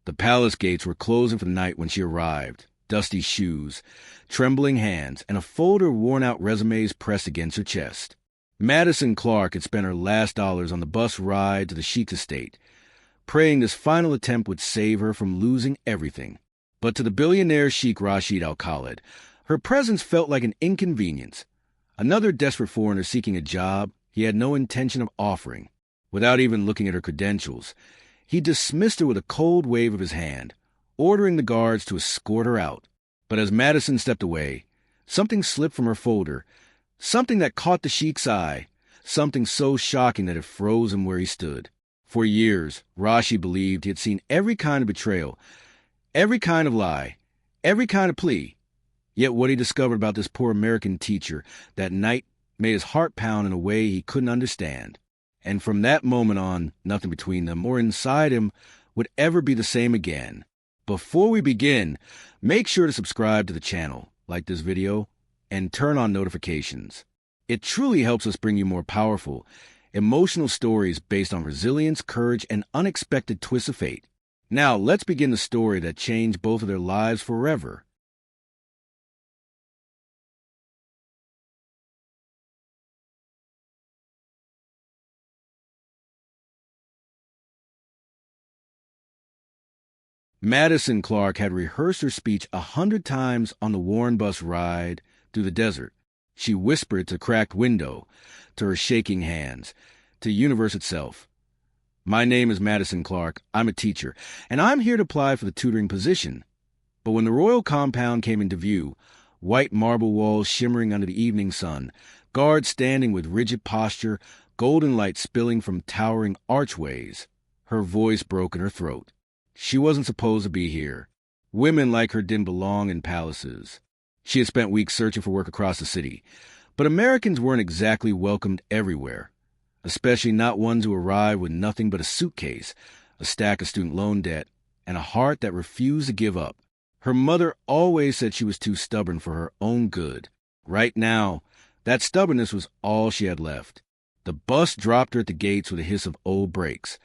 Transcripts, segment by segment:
The palace gates were closing for the night when she arrived. Dusty shoes, trembling hands, and a folder of worn-out resumes pressed against her chest. Madison Clark had spent her last dollars on the bus ride to the Sheikh's estate, praying this final attempt would save her from losing everything. But to the billionaire Sheikh Rashid Al Khalid, her presence felt like an inconvenience. Another desperate foreigner seeking a job he had no intention of offering. Without even looking at her credentials, he dismissed her with a cold wave of his hand, ordering the guards to escort her out. But as Madison stepped away, something slipped from her folder, something that caught the Sheikh's eye, something so shocking that it froze him where he stood. For years, Rashid believed he had seen every kind of betrayal, every kind of lie, every kind of plea. Yet what he discovered about this poor American teacher that night made his heart pound in a way he couldn't understand. And from that moment on, nothing between them or inside him would ever be the same again. Before we begin, make sure to subscribe to the channel, like this video, and turn on notifications. It truly helps us bring you more powerful, emotional stories based on resilience, courage, and unexpected twists of fate. Now, let's begin the story that changed both of their lives forever. Madison Clark had rehearsed her speech 100 times on the worn bus ride through the desert. She whispered to the cracked window, to her shaking hands, to the universe itself. My name is Madison Clark. I'm a teacher, and I'm here to apply for the tutoring position. But when the royal compound came into view, white marble walls shimmering under the evening sun, guards standing with rigid posture, golden light spilling from towering archways, her voice broke in her throat. She wasn't supposed to be here. Women like her didn't belong in palaces. She had spent weeks searching for work across the city, but Americans weren't exactly welcomed everywhere, especially not ones who arrived with nothing but a suitcase, a stack of student loan debt, and a heart that refused to give up. Her mother always said she was too stubborn for her own good. Right now, that stubbornness was all she had left. The bus dropped her at the gates with a hiss of old brakes,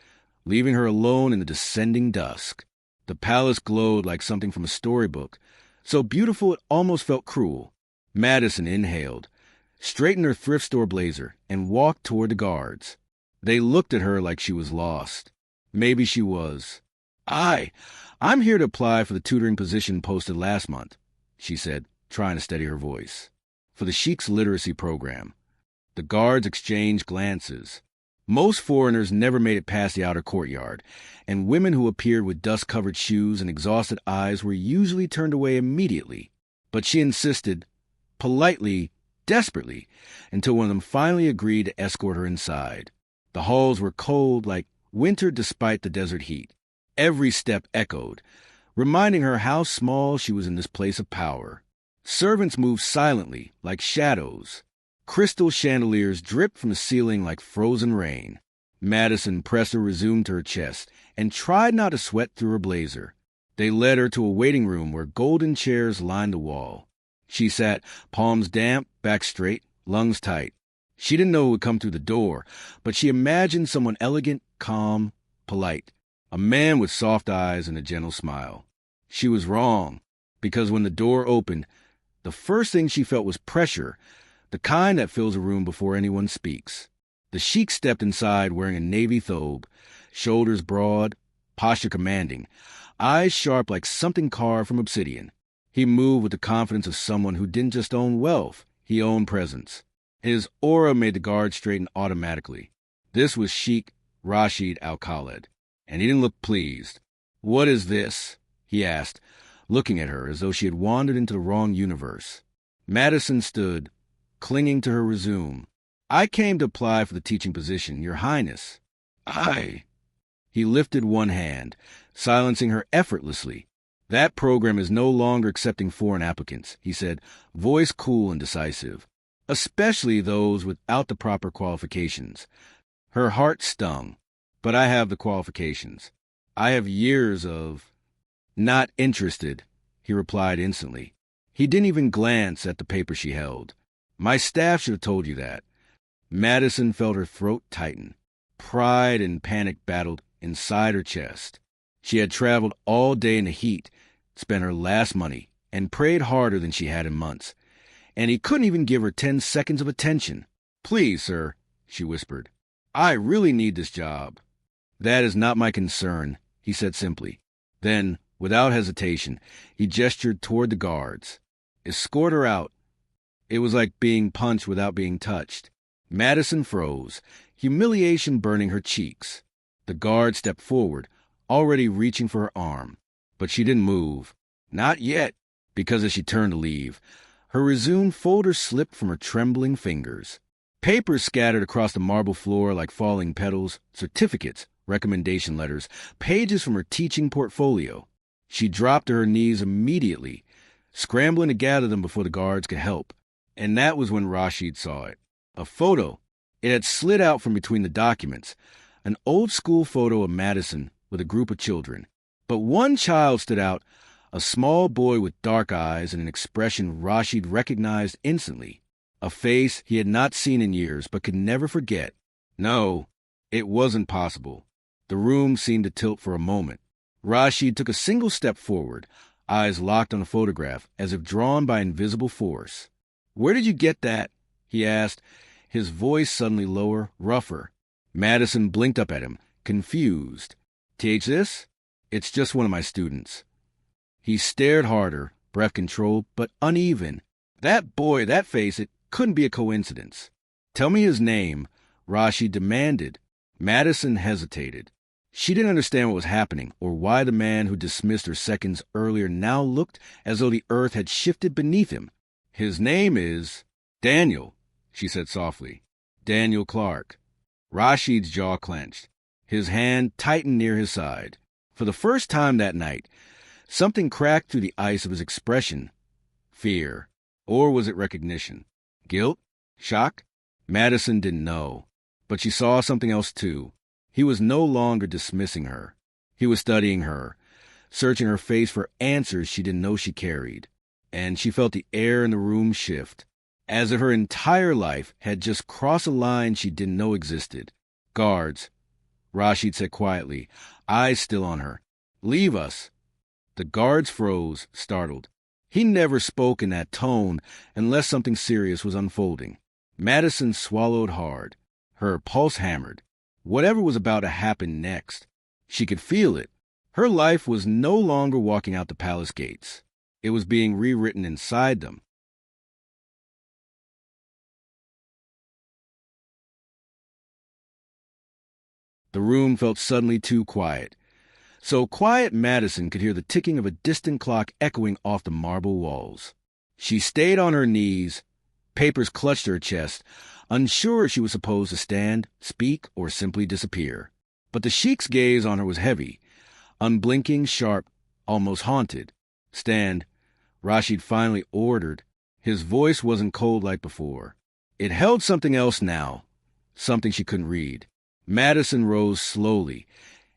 leaving her alone in the descending dusk. The palace glowed like something from a storybook, so beautiful it almost felt cruel. Madison inhaled, straightened her thrift store blazer, and walked toward the guards. They looked at her like she was lost. Maybe she was. I'm here to apply for the tutoring position posted last month, she said, trying to steady her voice. For the Sheikh's literacy program. The guards exchanged glances. Most foreigners never made it past the outer courtyard, and women who appeared with dust-covered shoes and exhausted eyes were usually turned away immediately. But she insisted, politely, desperately, until one of them finally agreed to escort her inside. The halls were cold like winter despite the desert heat. Every step echoed, reminding her how small she was in this place of power. Servants moved silently, like shadows. Crystal chandeliers dripped from the ceiling like frozen rain. Madison pressed her resume to her chest and tried not to sweat through her blazer. They led her to a waiting room where golden chairs lined the wall. She sat, palms damp, back straight, lungs tight. She didn't know who would come through the door, but she imagined someone elegant, calm, polite, a man with soft eyes and a gentle smile. She was wrong, because when the door opened, the first thing she felt was pressure, the kind that fills a room before anyone speaks. The Sheikh stepped inside wearing a navy thobe, shoulders broad, posture commanding, eyes sharp like something carved from obsidian. He moved with the confidence of someone who didn't just own wealth, he owned presence. His aura made the guard straighten automatically. This was Sheikh Rashid Al Khalid, and he didn't look pleased. "What is this?" he asked, looking at her as though she had wandered into the wrong universe. Madison stood, clinging to her resume. "I came to apply for the teaching position, Your Highness." He lifted one hand, silencing her effortlessly. "That program is no longer accepting foreign applicants," he said, voice cool and decisive, "especially those without the proper qualifications." Her heart stung. "But I have the qualifications. I have years of—" "Not interested," he replied instantly. He didn't even glance at the paper she held. "My staff should have told you that." Madison felt her throat tighten. Pride and panic battled inside her chest. She had traveled all day in the heat, spent her last money, and prayed harder than she had in months. And he couldn't even give her 10 seconds of attention. "Please, sir," she whispered. "I really need this job." "That is not my concern," he said simply. Then, without hesitation, he gestured toward the guards. "Escort her out." It was like being punched without being touched. Madison froze, humiliation burning her cheeks. The guard stepped forward, already reaching for her arm. But she didn't move. Not yet, because as she turned to leave, her resumed folder slipped from her trembling fingers. Papers scattered across the marble floor like falling petals, certificates, recommendation letters, pages from her teaching portfolio. She dropped to her knees immediately, scrambling to gather them before the guards could help. And that was when Rashid saw it. A photo. It had slid out from between the documents. An old-school photo of Madison with a group of children. But one child stood out, a small boy with dark eyes and an expression Rashid recognized instantly. A face he had not seen in years but could never forget. No, it wasn't possible. The room seemed to tilt for a moment. Rashid took a single step forward, eyes locked on the photograph, as if drawn by invisible force. "Where did you get that?" he asked, his voice suddenly lower, rougher. Madison blinked up at him, confused. "Teach this? It's just one of my students." He stared harder, breath controlled, but uneven. That boy, that face, it couldn't be a coincidence. "Tell me his name," Rashid demanded. Madison hesitated. She didn't understand what was happening, or why the man who dismissed her seconds earlier now looked as though the earth had shifted beneath him. "His name is Daniel," she said softly. "Daniel Clark." Rashid's jaw clenched. His hand tightened near his side. For the first time that night, something cracked through the ice of his expression. Fear. Or was it recognition? Guilt? Shock? Madison didn't know. But she saw something else too. He was no longer dismissing her. He was studying her, searching her face for answers she didn't know she carried. And she felt the air in the room shift, as if her entire life had just crossed a line she didn't know existed. "Guards," Rashid said quietly, eyes still on her. "Leave us." The guards froze, startled. He never spoke in that tone unless something serious was unfolding. Madison swallowed hard. Her pulse hammered. Whatever was about to happen next, she could feel it. Her life was no longer walking out the palace gates. It was being rewritten inside them. The room felt suddenly too quiet. So quiet Madison could hear the ticking of a distant clock echoing off the marble walls. She stayed on her knees, papers clutched her chest, unsure she was supposed to stand, speak, or simply disappear. But the Sheikh's gaze on her was heavy, unblinking, sharp, almost haunted. "Stand," Rashid finally ordered. His voice wasn't cold like before. It held something else now, something she couldn't read. Madison rose slowly,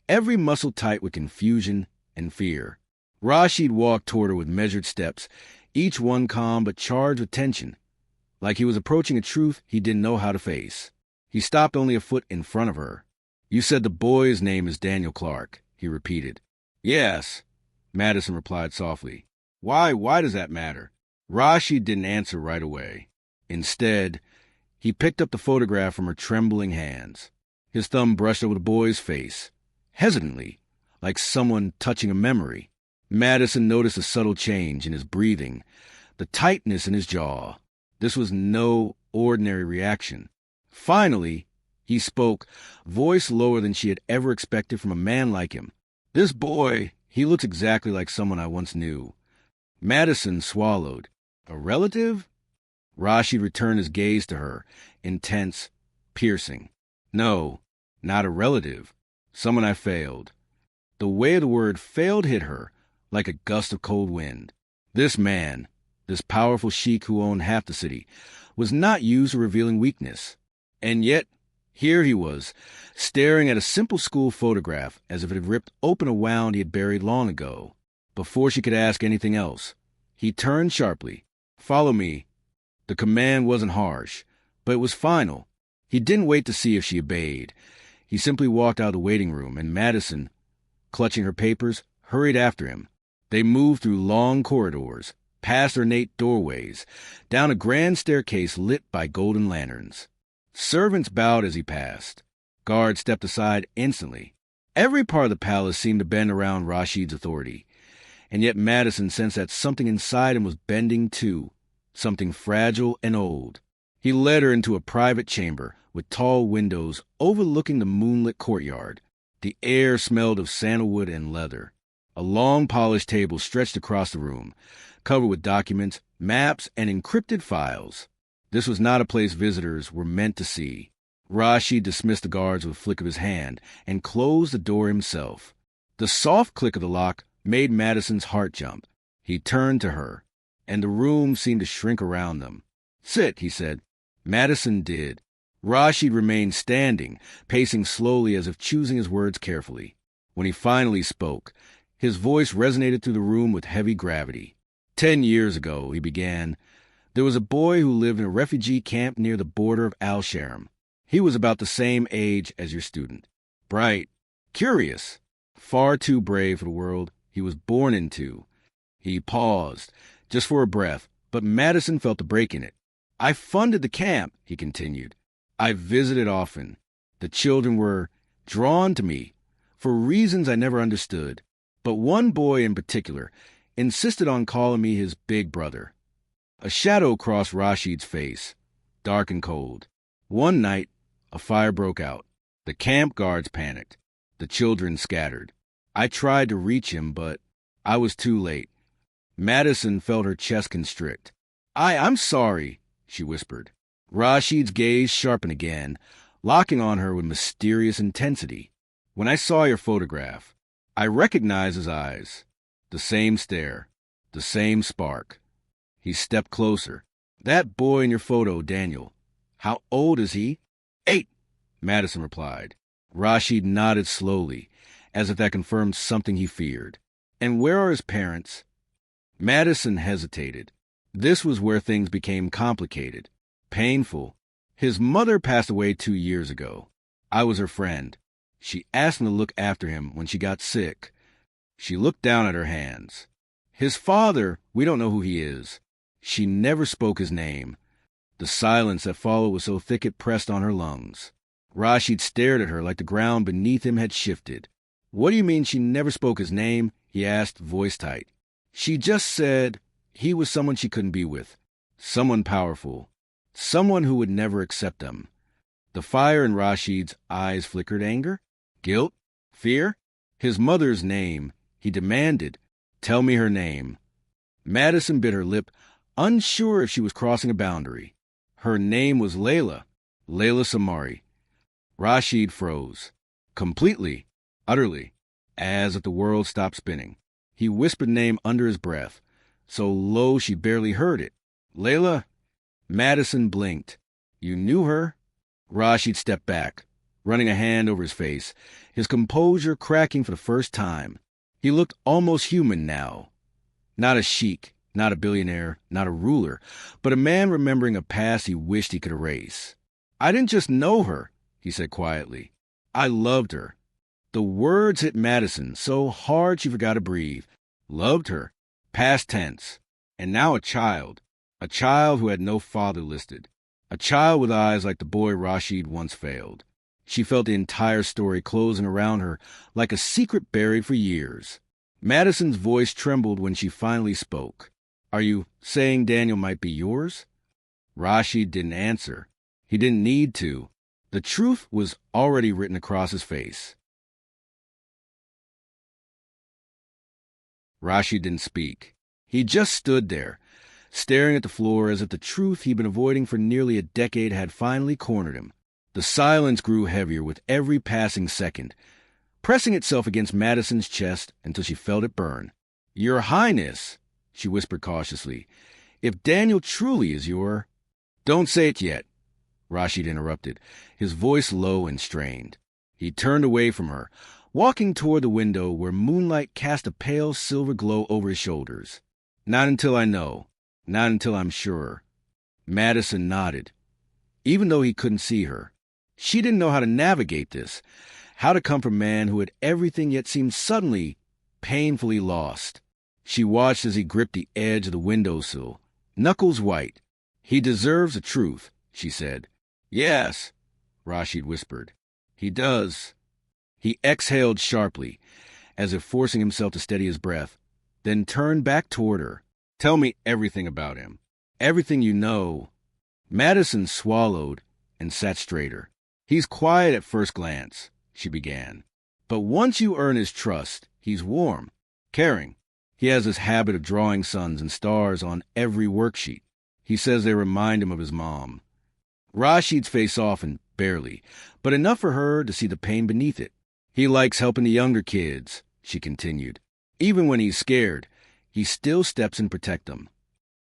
every muscle tight with confusion and fear. Rashid walked toward her with measured steps, each one calm but charged with tension, like he was approaching a truth he didn't know how to face. He stopped only a foot in front of her. "You said the boy's name is Daniel Clark," he repeated. "Yes," Madison replied softly. Why does that matter?" Rashid didn't answer right away. Instead, he picked up the photograph from her trembling hands. His thumb brushed over the boy's face, hesitantly, like someone touching a memory. Madison noticed a subtle change in his breathing, the tightness in his jaw. This was no ordinary reaction. Finally, he spoke, voice lower than she had ever expected from a man like him. "This boy, he looks exactly like someone I once knew." Madison swallowed. "A relative?" Rashid returned his gaze to her, intense, piercing. "No, not a relative. Someone I failed." The way the word failed hit her, like a gust of cold wind. This man, this powerful sheik who owned half the city, was not used to revealing weakness. And yet, here he was, staring at a simple school photograph as if it had ripped open a wound he had buried long ago. Before she could ask anything else, he turned sharply. "Follow me." The command wasn't harsh, but it was final. He didn't wait to see if she obeyed. He simply walked out of the waiting room, and Madison, clutching her papers, hurried after him. They moved through long corridors, past ornate doorways, down a grand staircase lit by golden lanterns. Servants bowed as he passed. Guards stepped aside instantly. Every part of the palace seemed to bend around Rashid's authority. And yet Madison sensed that something inside him was bending too, something fragile and old. He led her into a private chamber with tall windows overlooking the moonlit courtyard. The air smelled of sandalwood and leather. A long polished table stretched across the room, covered with documents, maps, and encrypted files. This was not a place visitors were meant to see. Rashid dismissed the guards with a flick of his hand and closed the door himself. The soft click of the lock made Madison's heart jump. He turned to her, and the room seemed to shrink around them. "Sit," he said. Madison did. Rashid remained standing, pacing slowly as if choosing his words carefully. When he finally spoke, his voice resonated through the room with heavy gravity. 10 years ago, he began, there was a boy who lived in a refugee camp near the border of Al-Sharam. He was about the same age as your student. Bright, curious, far too brave for the world he was born into. He paused, just for a breath, but Madison felt the break in it. I funded the camp, he continued. I visited often. The children were drawn to me for reasons I never understood. But one boy in particular insisted on calling me his big brother. A shadow crossed Rashid's face, dark and cold. One night, a fire broke out. The camp guards panicked. The children scattered. I tried to reach him, but I was too late. Madison felt her chest constrict. I'm sorry, she whispered. Rashid's gaze sharpened again, locking on her with mysterious intensity. When I saw your photograph, I recognized his eyes. The same stare, the same spark. He stepped closer. That boy in your photo, Daniel. How old is he? 8, Madison replied. Rashid nodded slowly, as if that confirmed something he feared. And where are his parents? Madison hesitated. This was where things became complicated, painful. His mother passed away 2 years ago. I was her friend. She asked me to look after him when she got sick. She looked down at her hands. His father, we don't know who he is. She never spoke his name. The silence that followed was so thick it pressed on her lungs. Rashid stared at her like the ground beneath him had shifted. What do you mean she never spoke his name? He asked, voice tight. She just said he was someone she couldn't be with. Someone powerful. Someone who would never accept them. The fire in Rashid's eyes flickered. Anger? Guilt? Fear? His mother's name. He demanded, tell me her name. Madison bit her lip, unsure if she was crossing a boundary. Her name was Layla Samari. Rashid froze. Completely, utterly, as if the world stopped spinning. He whispered the name under his breath, so low she barely heard it. Layla? Madison blinked. You knew her? Rashid stepped back, running a hand over his face, his composure cracking for the first time. He looked almost human now. Not a sheik, not a billionaire, not a ruler, but a man remembering a past he wished he could erase. I didn't just know her, he said quietly. I loved her. The words hit Madison so hard she forgot to breathe. Loved her. Past tense. And now a child who had no father listed. A child with eyes like the boy Rashid once failed. She felt the entire story closing around her like a secret buried for years. Madison's voice trembled when she finally spoke. Are you saying Daniel might be yours? Rashid didn't answer. He didn't need to. The truth was already written across his face. Rashid didn't speak. He just stood there, staring at the floor as if the truth he'd been avoiding for nearly a decade had finally cornered him. The silence grew heavier with every passing second, pressing itself against Madison's chest until she felt it burn. Your Highness, she whispered cautiously, if Daniel truly is your... Don't say it yet, Rashid interrupted, his voice low and strained. He turned away from her, walking toward the window where moonlight cast a pale silver glow over his shoulders. Not until I know. Not until I'm sure. Madison nodded, even though he couldn't see her. She didn't know how to navigate this, how to comfort a man who had everything yet seemed suddenly, painfully lost. She watched as he gripped the edge of the windowsill, knuckles white. "He deserves the truth," she said. "Yes," Rashid whispered. "He does." He exhaled sharply, as if forcing himself to steady his breath, then turned back toward her. "Tell me everything about him. Everything you know." Madison swallowed and sat straighter. "He's quiet at first glance," she began. "But once you earn his trust, he's warm, caring. He has this habit of drawing suns and stars on every worksheet. He says they remind him of his mom." Rashid's face softened, barely, but enough for her to see the pain beneath it. "He likes helping the younger kids," she continued. "Even when he's scared, he still steps in to protect them."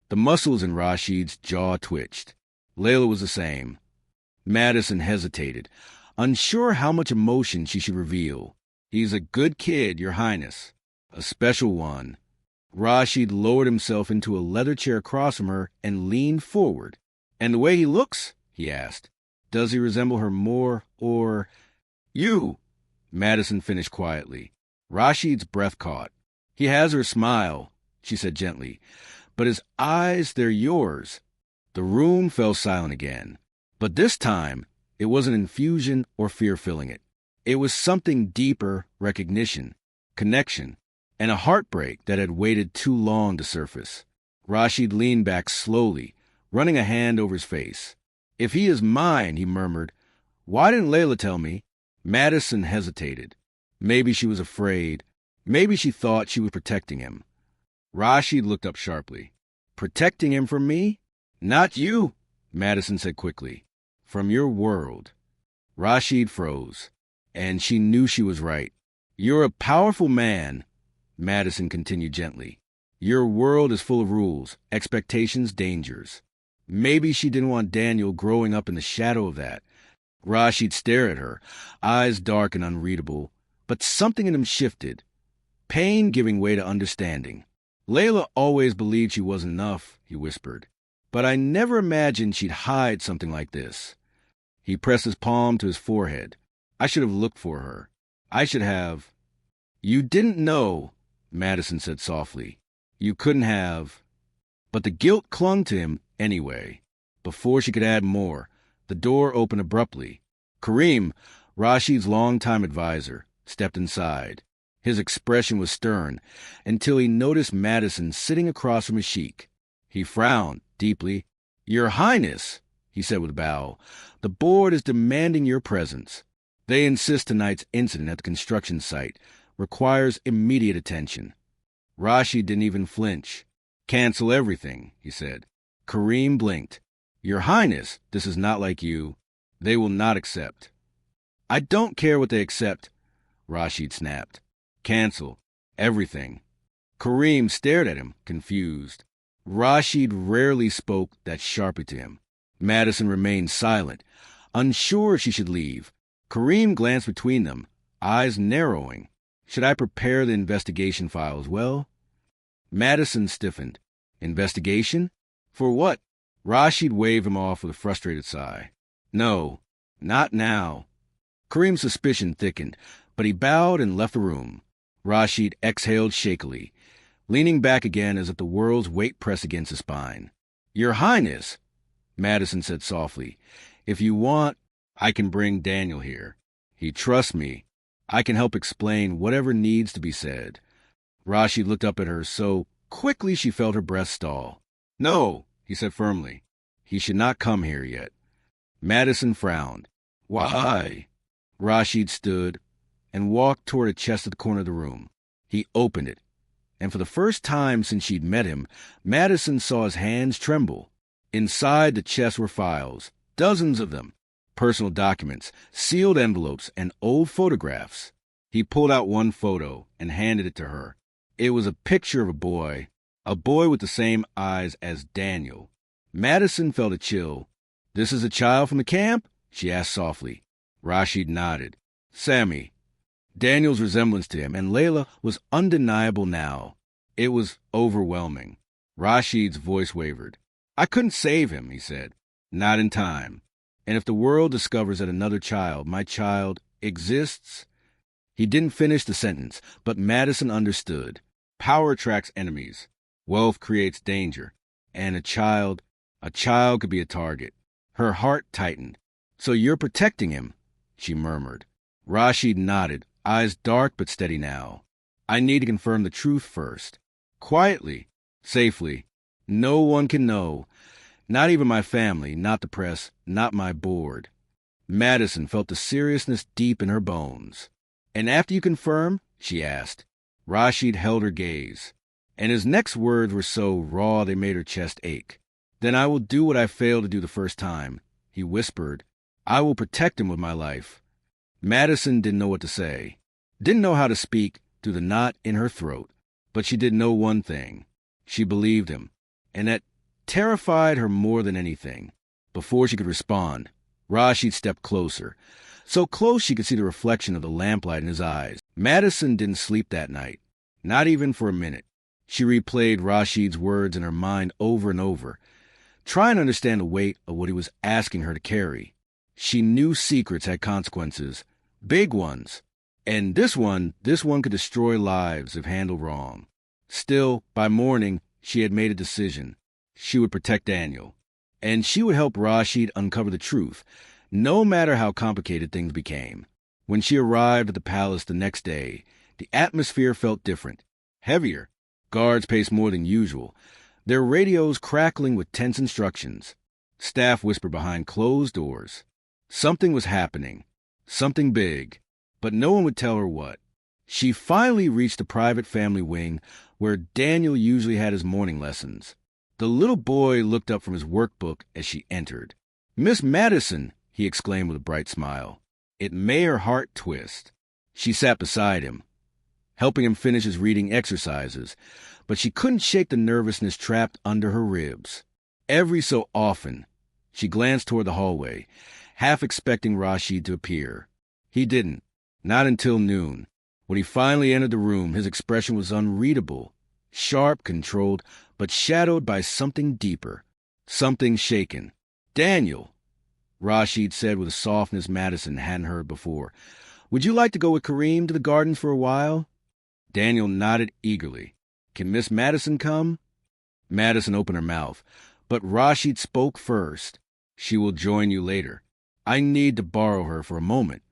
The muscles in Rashid's jaw twitched. Layla was the same. Madison hesitated, unsure how much emotion she should reveal. "He's a good kid, Your Highness. A special one." Rashid lowered himself into a leather chair across from her and leaned forward. "And the way he looks?" he asked. "Does he resemble her more, or—" "You," Madison finished quietly. Rashid's breath caught. "He has her smile," she said gently. "But his eyes, they're yours." The room fell silent again. But this time, it wasn't infusion or fear filling it. It was something deeper: recognition, connection, and a heartbreak that had waited too long to surface. Rashid leaned back slowly, running a hand over his face. "If he is mine," he murmured, "why didn't Layla tell me?" Madison hesitated. Maybe she was afraid. Maybe she thought she was protecting him. Rashid looked up sharply. "Protecting him from me?" "Not you," Madison said quickly. "From your world." Rashid froze, and she knew she was right. "You're a powerful man," Madison continued gently. "Your world is full of rules, expectations, dangers." Maybe she didn't want Daniel growing up in the shadow of that. Rashid stared at her, eyes dark and unreadable, but something in him shifted, pain giving way to understanding. "Layla always believed she wasn't enough," he whispered. "But I never imagined she'd hide something like this." He pressed his palm to his forehead. "I should have looked for her. I should have—" "You didn't know," Madison said softly. "You couldn't have—" But the guilt clung to him anyway. Before she could add more, the door opened abruptly. Kareem, Rashid's longtime advisor, stepped inside. His expression was stern until he noticed Madison sitting across from his sheik. He frowned deeply. "Your Highness," he said with a bow, "the board is demanding your presence. They insist tonight's incident at the construction site requires immediate attention." Rashid didn't even flinch. "Cancel everything," he said. Kareem blinked. "Your Highness, this is not like you. They will not accept." "I don't care what they accept," Rashid snapped. "Cancel everything." Kareem stared at him, confused. Rashid rarely spoke that sharply to him. Madison remained silent, unsure she should leave. Kareem glanced between them, eyes narrowing. "Should I prepare the investigation file as well?" Madison stiffened. "Investigation? For what?" Rashid waved him off with a frustrated sigh. "No, not now." Kareem's suspicion thickened, but he bowed and left the room. Rashid exhaled shakily, leaning back again as if the world's weight pressed against his spine. "Your Highness," Madison said softly, "if you want, I can bring Daniel here. He trusts me. I can help explain whatever needs to be said." Rashid looked up at her so quickly she felt her breath stall. "No," he said firmly. "He should not come here yet." Madison frowned. "Why?" Rashid stood and walked toward a chest at the corner of the room. He opened it, and for the first time since she'd met him, Madison saw his hands tremble. Inside the chest were files, dozens of them, personal documents, sealed envelopes, and old photographs. He pulled out one photo and handed it to her. It was a picture of a boy with the same eyes as Daniel. Madison felt a chill. "This is a child from the camp?" she asked softly. Rashid nodded. "Sammy." Daniel's resemblance to him and Layla was undeniable now. It was overwhelming. Rashid's voice wavered. "I couldn't save him," he said. "Not in time. And if the world discovers that another child, my child, exists. He didn't finish the sentence, but Madison understood. Power attracts enemies. Wealth creates danger. And a child could be a target. Her heart tightened. So you're protecting him, she murmured. Rashid nodded, eyes dark but steady now. I need to confirm the truth first. Quietly, safely. No one can know. Not even my family, not the press, not my board. Madison felt the seriousness deep in her bones. And after you confirm? She asked. Rashid held her gaze, and his next words were so raw they made her chest ache. Then I will do what I failed to do the first time, he whispered. I will protect him with my life. Madison didn't know what to say, didn't know how to speak through the knot in her throat, but she did know one thing. She believed him, and that terrified her more than anything. Before she could respond, Rashid stepped closer, so close she could see the reflection of the lamplight in his eyes. Madison didn't sleep that night, not even for a minute. She replayed Rashid's words in her mind over and over, trying to understand the weight of what he was asking her to carry. She knew secrets had consequences, big ones, and this one could destroy lives if handled wrong. Still, by morning, she had made a decision. She would protect Daniel, and she would help Rashid uncover the truth, no matter how complicated things became. When she arrived at the palace the next day, the atmosphere felt different, heavier. Guards paced more than usual, their radios crackling with tense instructions. Staff whispered behind closed doors. Something was happening, something big, but no one would tell her what. She finally reached the private family wing where Daniel usually had his morning lessons. The little boy looked up from his workbook as she entered. "Miss Madison," he exclaimed with a bright smile. It made her heart twist. She sat beside him, helping him finish his reading exercises, but she couldn't shake the nervousness trapped under her ribs. Every so often, she glanced toward the hallway, half expecting Rashid to appear. He didn't, not until noon. When he finally entered the room, his expression was unreadable, sharp, controlled, but shadowed by something deeper, something shaken. "Daniel," Rashid said with a softness Madison hadn't heard before, "would you like to go with Kareem to the gardens for a while?" Daniel nodded eagerly. "Can Miss Madison come?" Madison opened her mouth, but Rashid spoke first. "She will join you later. I need to borrow her for a moment."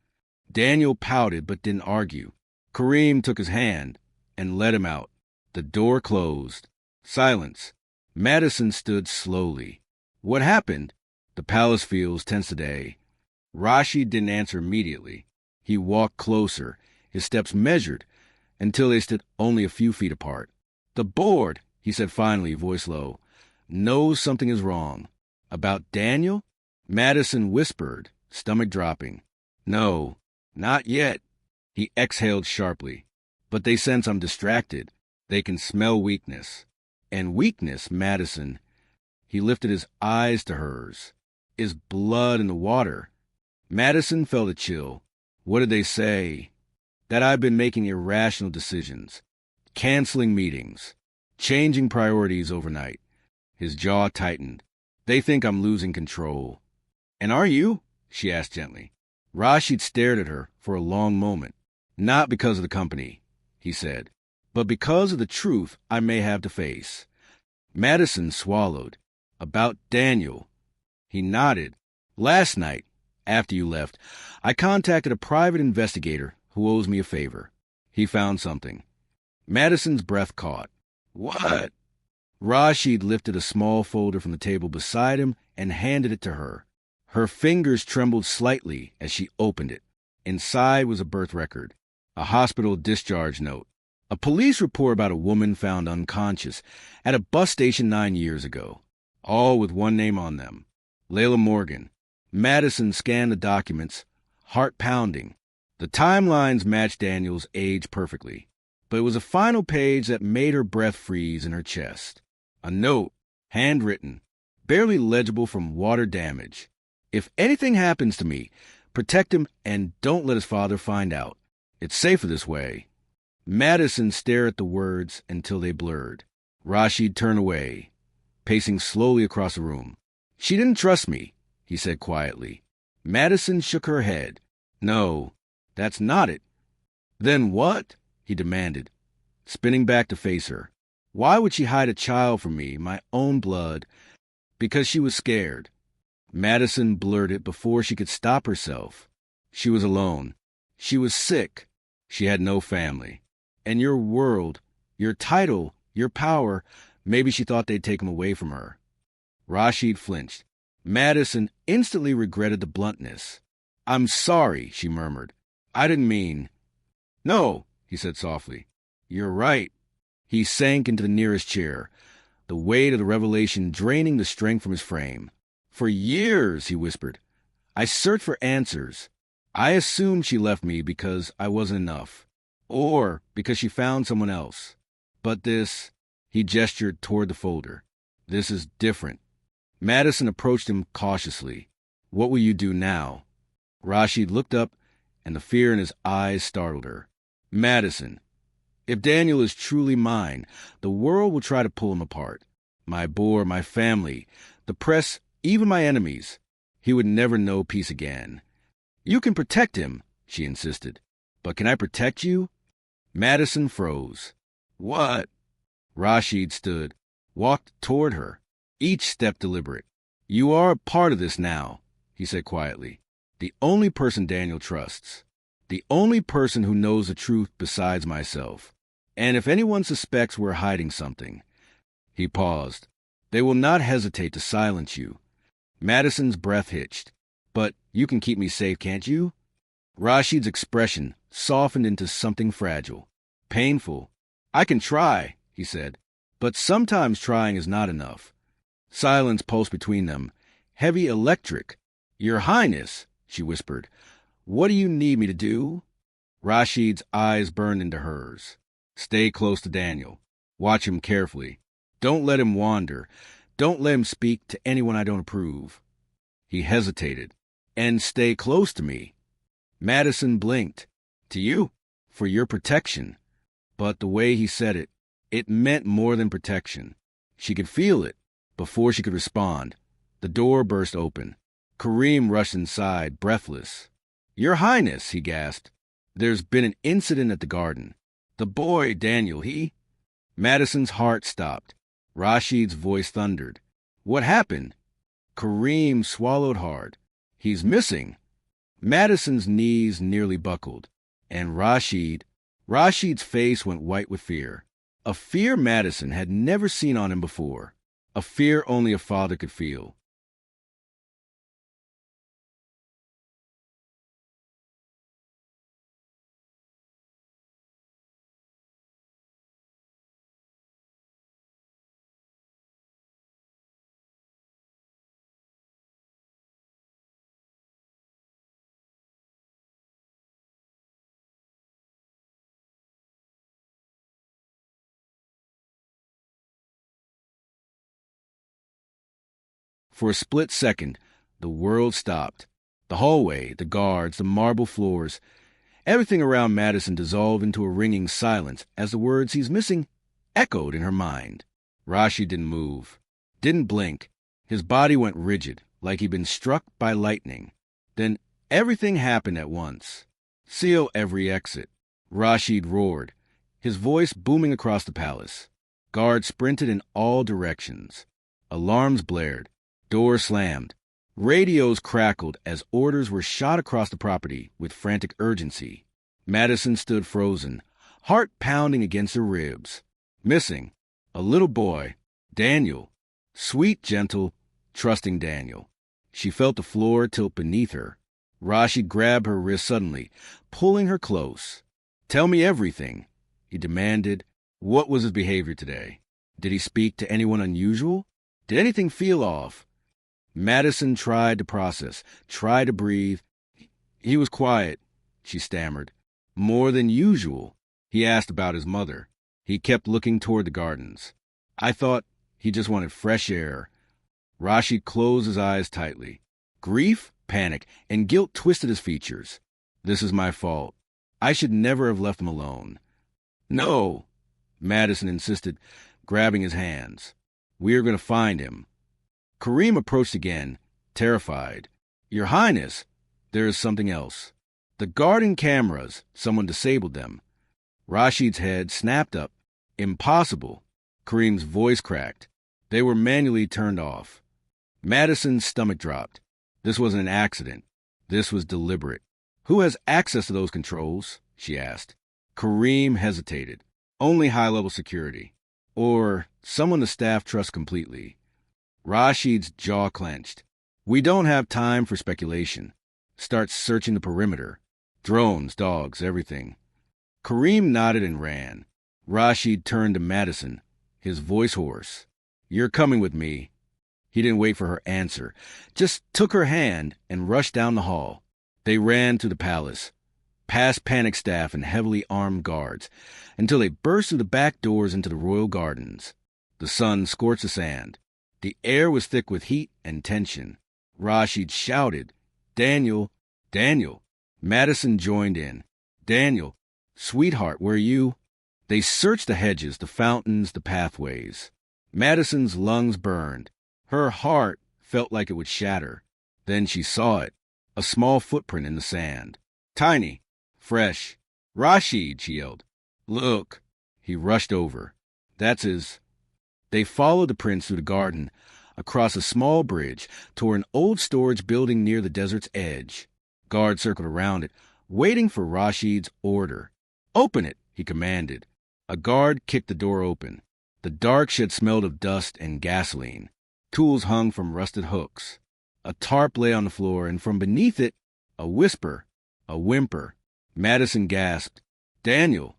Daniel pouted but didn't argue. Kareem took his hand and led him out. The door closed. Silence. Madison stood slowly. "What happened?" "The palace feels tense today." Rashid didn't answer immediately. He walked closer, his steps measured, until they stood only a few feet apart. "The board," he said finally, voice low, "knows something is wrong." "About Daniel?" Madison whispered, stomach dropping. "No, not yet." He exhaled sharply. "But they sense I'm distracted. They can smell weakness." "And weakness, Madison." He lifted his eyes to hers. "Is blood in the water." Madison felt a chill. "What did they say?" "That I've been making irrational decisions, canceling meetings, changing priorities overnight." His jaw tightened. "They think I'm losing control." "And are you?" she asked gently. Rashid stared at her for a long moment. "Not because of the company," he said, "but because of the truth I may have to face." Madison swallowed. "About Daniel." He nodded. "Last night, after you left, I contacted a private investigator who owes me a favor. He found something." Madison's breath caught. "What?" Rashid lifted a small folder from the table beside him and handed it to her. Her fingers trembled slightly as she opened it. Inside was a birth record, a hospital discharge note, a police report about a woman found unconscious at a bus station 9 years ago, all with one name on them, Layla Morgan. Madison scanned the documents, heart pounding. The timelines matched Daniel's age perfectly, but it was a final page that made her breath freeze in her chest. A note, handwritten, barely legible from water damage. "If anything happens to me, protect him and don't let his father find out. It's safer this way." Madison stared at the words until they blurred. Rashid turned away, pacing slowly across the room. "She didn't trust me," he said quietly. Madison shook her head. "No, That's not it. Then what? He demanded, spinning back to face her. Why would she hide a child from me, my own blood? Because she was scared. Madison blurted before she could stop herself. She was alone. She was sick. She had no family. And your world, your title, your power, maybe she thought they'd take them away from her. Rashid flinched. Madison instantly regretted the bluntness. I'm sorry, she murmured. I didn't mean... No, he said softly. You're right. He sank into the nearest chair, the weight of the revelation draining the strength from his frame. For years, he whispered, I searched for answers. I assumed she left me because I wasn't enough, or because she found someone else. But this, he gestured toward the folder, this is different. Madison approached him cautiously. What will you do now? Rashid looked up, and the fear in his eyes startled her. Madison, if Daniel is truly mine, the world will try to pull him apart. My board, my family, the press, even my enemies. He would never know peace again. You can protect him, she insisted. But can I protect you? Madison froze. What? Rashid stood, walked toward her, each step deliberate. You are a part of this now, he said quietly. The only person Daniel trusts. The only person who knows the truth besides myself. And if anyone suspects we're hiding something... He paused. They will not hesitate to silence you. Madison's breath hitched. But you can keep me safe, can't you? Rashid's expression softened into something fragile. Painful. I can try, he said. But sometimes trying is not enough. Silence pulsed between them. Heavy electric. Your Highness, she whispered. What do you need me to do? Rashid's eyes burned into hers. Stay close to Daniel. Watch him carefully. Don't let him wander. Don't let him speak to anyone I don't approve. He hesitated. And stay close to me. Madison blinked. To you? For your protection. But the way he said it, it meant more than protection. She could feel it. Before she could respond, the door burst open. Kareem rushed inside, breathless. Your Highness, he gasped. There's been an incident at the garden. The boy, Daniel, he... Madison's heart stopped. Rashid's voice thundered. What happened? Kareem swallowed hard. He's missing. Madison's knees nearly buckled. And Rashid's face went white with fear. A fear Madison had never seen on him before. A fear only a father could feel. For a split second, the world stopped. The hallway, the guards, the marble floors, everything around Madison dissolved into a ringing silence as the words he's missing echoed in her mind. Rashid didn't move, didn't blink. His body went rigid, like he'd been struck by lightning. Then everything happened at once. Seal every exit. Rashid roared, his voice booming across the palace. Guards sprinted in all directions. Alarms blared. Doors slammed. Radios crackled as orders were shot across the property with frantic urgency. Madison stood frozen, heart pounding against her ribs. Missing. A little boy. Daniel. Sweet, gentle, trusting Daniel. She felt the floor tilt beneath her. Rashid grabbed her wrist suddenly, pulling her close. Tell me everything, he demanded. What was his behavior today? Did he speak to anyone unusual? Did anything feel off? Madison tried to process, tried to breathe. He was quiet, she stammered. More than usual. He asked about his mother. He kept looking toward the gardens. I thought he just wanted fresh air. Rashid closed his eyes tightly. Grief, panic, and guilt twisted his features. This is my fault. I should never have left him alone. No, Madison insisted, grabbing his hands. We are going to find him. Kareem approached again, terrified. Your Highness, there is something else. The garden cameras, someone disabled them. Rashid's head snapped up. Impossible. Kareem's voice cracked. They were manually turned off. Madison's stomach dropped. This wasn't an accident. This was deliberate. Who has access to those controls? She asked. Kareem hesitated. Only high-level security. Or someone the staff trusts completely. Rashid's jaw clenched. We don't have time for speculation. Start searching the perimeter. Drones, dogs, everything. Kareem nodded and ran. Rashid turned to Madison, his voice hoarse. You're coming with me. He didn't wait for her answer, just took her hand and rushed down the hall. They ran to the palace, past panicked staff and heavily armed guards, until they burst through the back doors into the royal gardens. The sun scorched the sand. The air was thick with heat and tension. Rashid shouted, Daniel, Daniel. Madison joined in. Daniel, sweetheart, where are you? They searched the hedges, the fountains, the pathways. Madison's lungs burned. Her heart felt like it would shatter. Then she saw it, a small footprint in the sand. Tiny, fresh. Rashid, she yelled. Look. He rushed over. That's his. They followed the prince through the garden, across a small bridge, toward an old storage building near the desert's edge. Guards circled around it, waiting for Rashid's order. Open it, he commanded. A guard kicked the door open. The dark shed smelled of dust and gasoline. Tools hung from rusted hooks. A tarp lay on the floor, and from beneath it, a whisper, a whimper. Madison gasped, Daniel.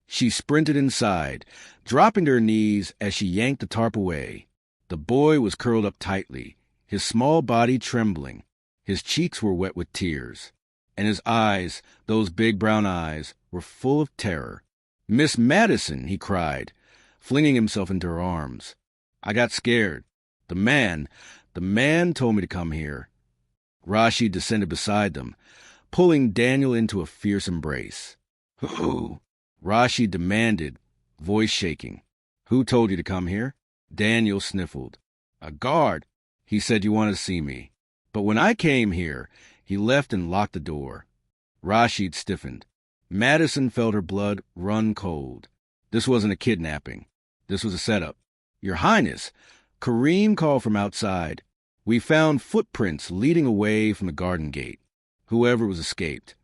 She sprinted inside, dropping to her knees as she yanked the tarp away. The boy was curled up tightly, his small body trembling. His cheeks were wet with tears, and his eyes, those big brown eyes, were full of terror. Miss Madison, he cried, flinging himself into her arms. I got scared. The man told me to come here. Rashid descended beside them, pulling Daniel into a fierce embrace. Who? Rashid demanded, voice shaking. Who told you to come here? Daniel sniffled. A guard. He said you wanted to see me. But when I came here, he left and locked the door. Rashid stiffened. Madison felt her blood run cold. This wasn't a kidnapping. This was a setup. Your Highness, Kareem called from outside. We found footprints leading away from the garden gate. Whoever was escaped.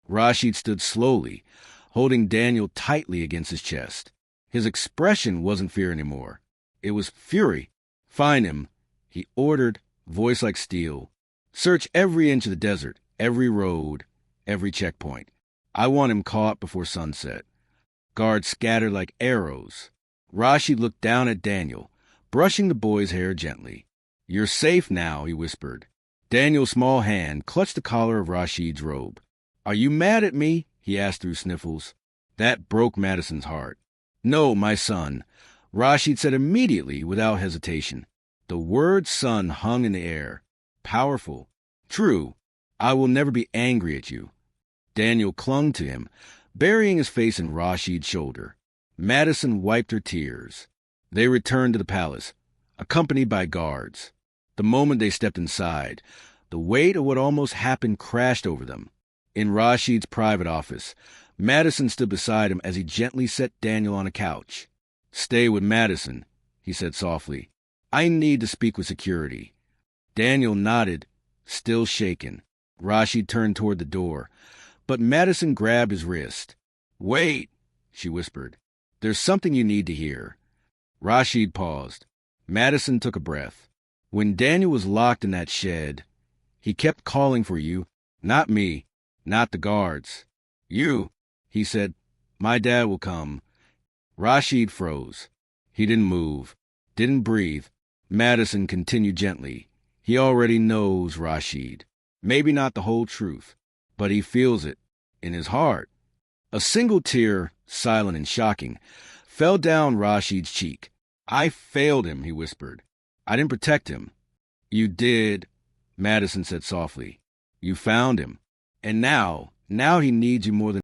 Rashid stood slowly, holding Daniel tightly against his chest. His expression wasn't fear anymore. It was fury. Find him, he ordered, voice like steel. Search every inch of the desert, every road, every checkpoint. I want him caught before sunset. Guards scattered like arrows. Rashid looked down at Daniel, brushing the boy's hair gently. You're safe now, he whispered. Daniel's small hand clutched the collar of Rashid's robe. Are you mad at me? He asked through sniffles. That broke Madison's heart. No, my son, Rashid said immediately without hesitation. The word son hung in the air. Powerful. True. I will never be angry at you. Daniel clung to him, burying his face in Rashid's shoulder. Madison wiped her tears. They returned to the palace, accompanied by guards. The moment they stepped inside, the weight of what almost happened crashed over them. In Rashid's private office, Madison stood beside him as he gently set Daniel on a couch. Stay with Madison, he said softly. I need to speak with security. Daniel nodded, still shaken. Rashid turned toward the door, but Madison grabbed his wrist. Wait, she whispered. There's something you need to hear. Rashid paused. Madison took a breath. When Daniel was locked in that shed, he kept calling for you. Not me, not the guards. You, he said. My dad will come. Rashid froze. He didn't move, didn't breathe. Madison continued gently. He already knows, Rashid. Maybe not the whole truth, but he feels it in his heart. A single tear, silent and shocking, fell down Rashid's cheek. I failed him, he whispered. I didn't protect him. You did, Madison said softly. You found him. And now he needs you more than